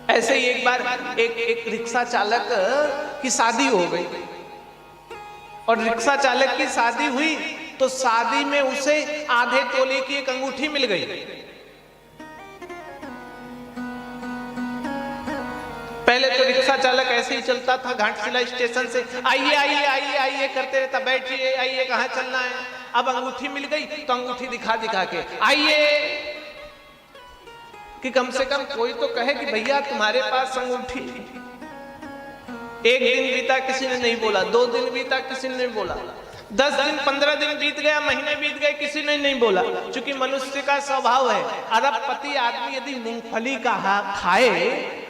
ऐसे ही एक बार एक रिक्शा चालक की शादी हो गई और रिक्शा चालक की शादी हुई तो शादी में उसे आधे तोले की एक अंगूठी मिल गई। पहले तो रिक्शा चालक ऐसे ही चलता था घाटशिला स्टेशन से, आइए आइए आइए आइए करते रहता, बैठिए आइए कहाँ चलना है। अब अंगूठी मिल गई तो अंगूठी दिखा दिखा के आइए, कि कम से कम कोई तो कहे कि भैया तुम्हारे पास अंगूठी। एक दिन बीता किसी ने नहीं बोला, 2 दिन बीता किसी ने नहीं बोला, 10 दिन 15 दिन बीत गया, महीने बीत गए, किसी ने नहीं बोला। क्योंकि मनुष्य का स्वभाव है, अरबपति आदमी यदि मूंगफली का खाए,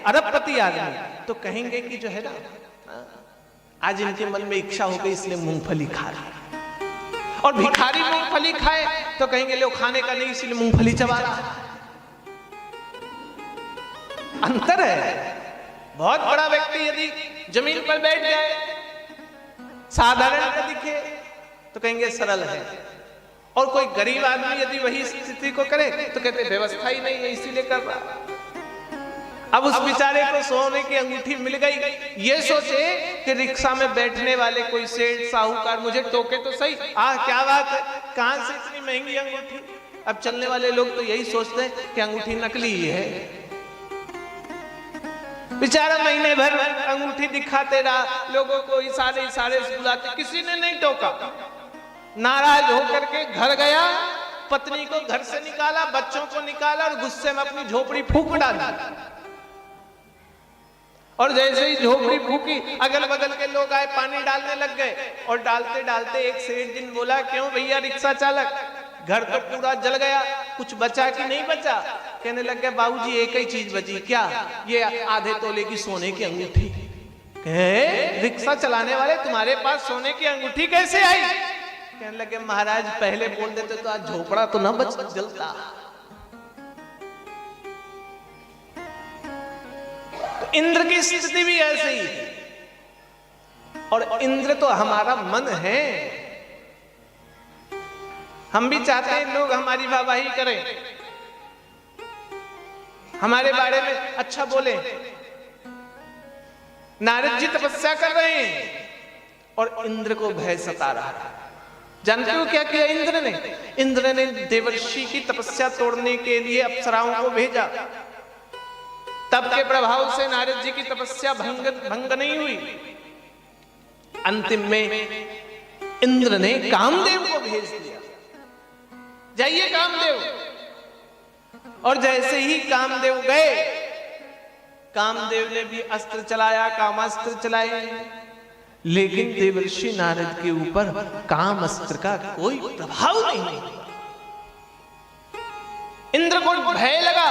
अरबपति आदमी, तो कहेंगे कि जो है ना आज इनके मन में इच्छा हो गई इसलिए मूंगफली खा रहा है। और भिखारी मूंगफली खाए तो कहेंगे लो खाने का नहीं इसलिए मूंगफली चबा रहा है। अंतर है। बहुत बड़ा व्यक्ति यदि जमीन पर बैठ जाए, साधारण दिखे तो कहेंगे सरल है, और कोई गरीब आदमी यदि वही स्थिति को करे तो कहते व्यवस्था ही नहीं है इसीलिए कर रहा। अब उस बेचारे को सोने की अंगूठी मिल गई, ये सोचे कि रिक्शा में बैठने वाले कोई सेठ साहूकार मुझे टोके तो सही, क्या बात है, कहां से इतनी महंगी अंगूठी। अब चलने वाले लोग तो यही सोचते हैं कि अंगूठी नकली ही है। बेचारा महीने भर अंगूठी दिखाते रहा, लोगों को इशारे इशारे से बुलाते, किसी ने नहीं टोका। नाराज होकर के घर गया, पत्नी को घर से निकाला, बच्चों को निकाला और गुस्से में अपनी झोपड़ी फूंक डाली। और जैसे ही झोपड़ी फूकी अगल बगल के लोग आए, पानी डालने लग गए। और डालते डालते एक सेठ दिन बोला, क्यों भैया रिक्शा चालक, घर तो पूरा जल गया, कुछ बचा कि नहीं बचा। कहने लग गए बाबूजी एक ही चीज बची। क्या? ये आधे तोले की सोने की अंगूठी। रिक्शा चलाने वाले तुम्हारे पास सोने की अंगूठी कैसे आई? कहने लगे महाराज पहले बोल देते तो आज झोपड़ा तो ना बच जलता। तो इंद्र की स्थिति भी ऐसे ही है, और इंद्र तो हमारा मन है। हम भी चाहते हैं लोग हमारी वाहवाही करें, हमारे बारे में अच्छा बोले। नारद जी तपस्या कर रहे हैं और इंद्र को भय सता रहा है। जानते हो क्या किया इंद्र ने? इंद्र ने देवर्षि की तपस्या तोड़ने के लिए अप्सराओं को भेजा। तब के प्रभाव से नारद जी की तपस्या भंग नहीं हुई। अंतिम में इंद्र ने कामदेव को भेज दिया, जाइए कामदेव। और जैसे ही कामदेव गए, कामदेव ने भी अस्त्र चलाया, कामास्त्र चलाए, लेकिन देवर्षि नारद के ऊपर कामास्त्र का कोई प्रभाव नहीं हुआ। इंद्र को भय लगा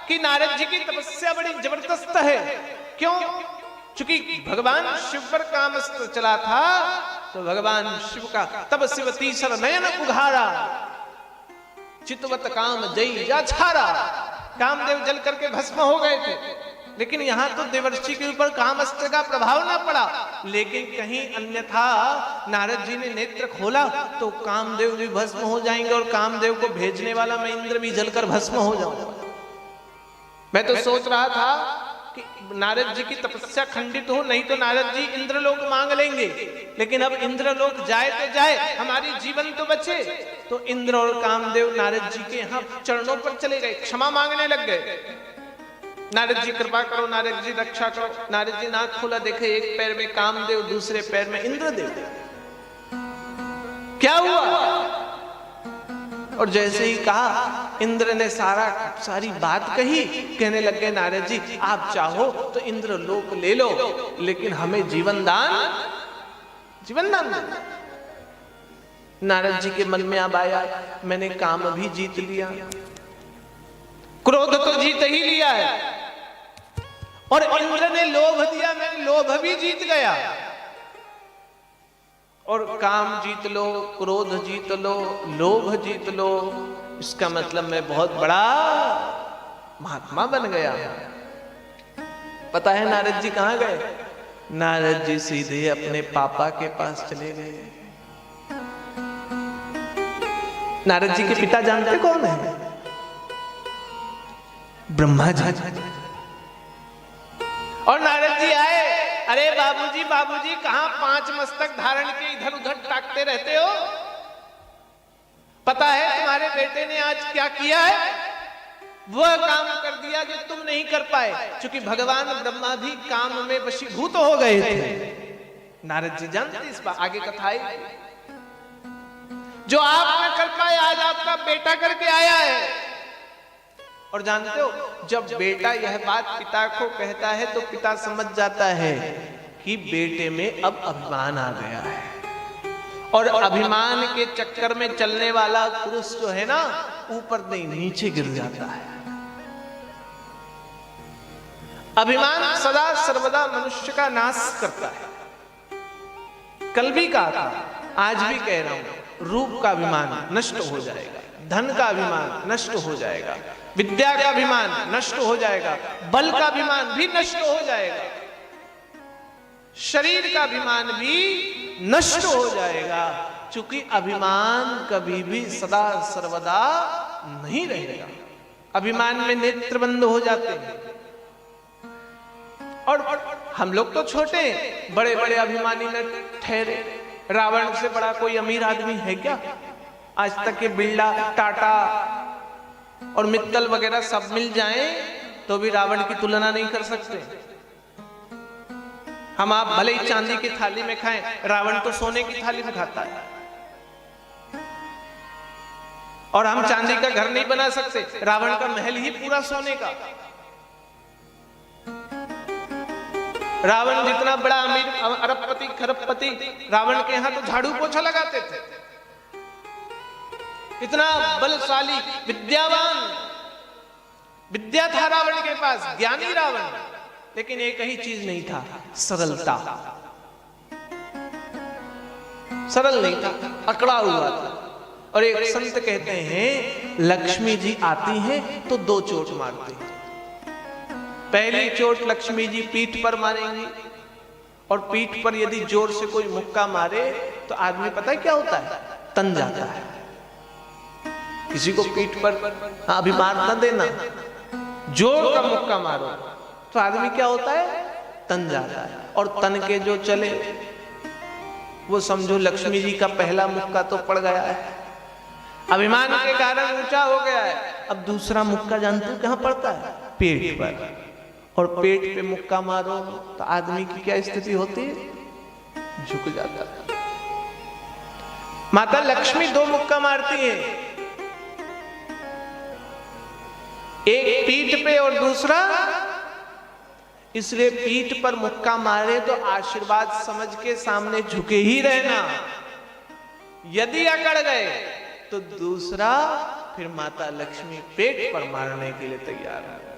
कि नारद जी की तपस्या बड़ी जबरदस्त है। क्यों? क्योंकि भगवान शिव पर कामास्त्र चला था, तो भगवान शिव का तब शिव तीसर नयन उघारा, चितवत काम जई जा छारा। कामदेव जल करके भस्म हो गए थे, लेकिन यहां तो देवर्षि के ऊपर कामास्त्र का प्रभाव ना पड़ा। लेकिन कहीं अन्यथा नारद जी ने नेत्र खोला तो कामदेव भी भस्म हो जाएंगे, और कामदेव को भेजने वाला मैं इंद्र भी जलकर भस्म हो जाऊंगा। मैं तो सोच रहा था कि नारद जी की तपस्या खंडित हो, नहीं तो नारद जी इंद्रलोक मांग लेंगे। लेकिन अब इंद्रलोक जाए तो जाए, हमारी जीवन तो बचे। तो इंद्र और कामदेव नारद जी के यहाँ चरणों पर चले गए, क्षमा मांगने लग गए। नारद जी कृपा करो, नारद जी रक्षा करो। नारद जी नाक खोला, देखे एक पैर में कामदेव, दूसरे पैर में इंद्रदेव। क्या हुआ? और जैसे ही कहा, इंद्र ने सारी बात कही। कहने लग गए नारद जी आप चाहो तो इंद्र लोक ले लो, लेकिन हमें जीवन दान दो। नारद जी के मन में अब आया मैंने काम भी जीत लिया, क्रोध तो जीत ही लिया है, और इंद्र ने लोभ दिया, मैं लोभ भी जीत गया। और काम जीत लो, क्रोध जीत लो, लोभ जीत लो, इसका मतलब मैं बहुत बड़ा महात्मा बन गया। पता है नारद जी कहां गए? नारद जी सीधे अपने पापा के पास चले गए। नारद जी के पिता जानते कौन है? ब्रह्मा जी। और नारद जी आए, अरे बाबूजी कहां 5 मस्तक धारण के इधर उधर ताकते रहते हो? पता है तुम्हारे बेटे ने आज क्या किया है? वह काम कर दिया जो तुम नहीं कर पाए। क्योंकि भगवान ब्रह्मा भी काम में वशीभूत हो गए थे। नारद जी जानते इस बात, आगे कथा आई। जो आप न कर पाए आज आपका बेटा करके आया है। और जानते हो, जब बेटा यह बात पिता को कहता है तो पिता समझ जाता है कि बेटे में अब अभिमान आ गया है। और अभिमान के चक्कर में चलने वाला पुरुष जो है ना, ऊपर नहीं नीचे गिर जाता है। अभिमान सदा सर्वदा मनुष्य का नाश करता है। कल भी कहा था, आज भी कह रहा हूं, रूप का अभिमान नष्ट हो जाएगा, धन का अभिमान नष्ट हो जाएगा, विद्या का अभिमान नष्ट हो जाएगा, बल का अभिमान भी नष्ट हो जाएगा, शरीर का अभिमान भी नष्ट हो जाएगा। क्योंकि अभिमान कभी भी सदा सर्वदा नहीं रहेगा। अभिमान में नेत्र बंद हो जाते हैं। और हम लोग तो छोटे, बड़े बड़े अभिमानी न ठहरे। रावण से बड़ा कोई अमीर आदमी है क्या? आज तक के बिरला, टाटा और मित्तल वगैरह सब मिल जाएं तो भी रावण की तुलना नहीं कर सकते। हम आप भले ही चांदी की थाली में खाएं, रावण तो सोने की थाली में खाता है। और हम चांदी का घर नहीं बना सकते, रावण का महल ही पूरा सोने का। रावण जितना बड़ा अमीर, अरबपति, खरबपति, रावण के यहां तो झाड़ू पोछा लगाते थे। इतना बलशाली, विद्यावान, विद्या था रावण के पास, ज्ञानी रावण। लेकिन एक ही चीज नहीं था, सरलता। सरल नहीं था, अकड़ा हुआ था। और एक संत कहते हैं, लक्ष्मी जी आती हैं तो 2 चोट मारती हैं। पहली चोट लक्ष्मी जी पीठ पर मारेंगी, और पीठ पर यदि जोर से कोई मुक्का मारे तो आदमी पता है क्या होता है? तन जाता है। किसी को पीठ पर अभी मार न देना, जोर का मुक्का मारो तो आदमी क्या होता है? तन जाता है। और तन के जो चले वो समझो लक्ष्मी जी का पहला मुक्का तो पड़ गया है, अभिमान के कारण ऊंचा हो गया है। अब दूसरा मुक्का जानते हो कहां पड़ता है? पेट पर। और पेट पे मुक्का मारो तो आदमी की क्या स्थिति होती है? झुक जाता है। माता लक्ष्मी 2 मुक्का मारती हैं, एक पीठ पे और दूसरा, इसलिए पीठ पर मुक्का मारे तो आशीर्वाद समझ के सामने झुके ही रहना। यदि अकड़ गए तो दूसरा फिर माता लक्ष्मी पेट पर मारने के लिए तैयार है।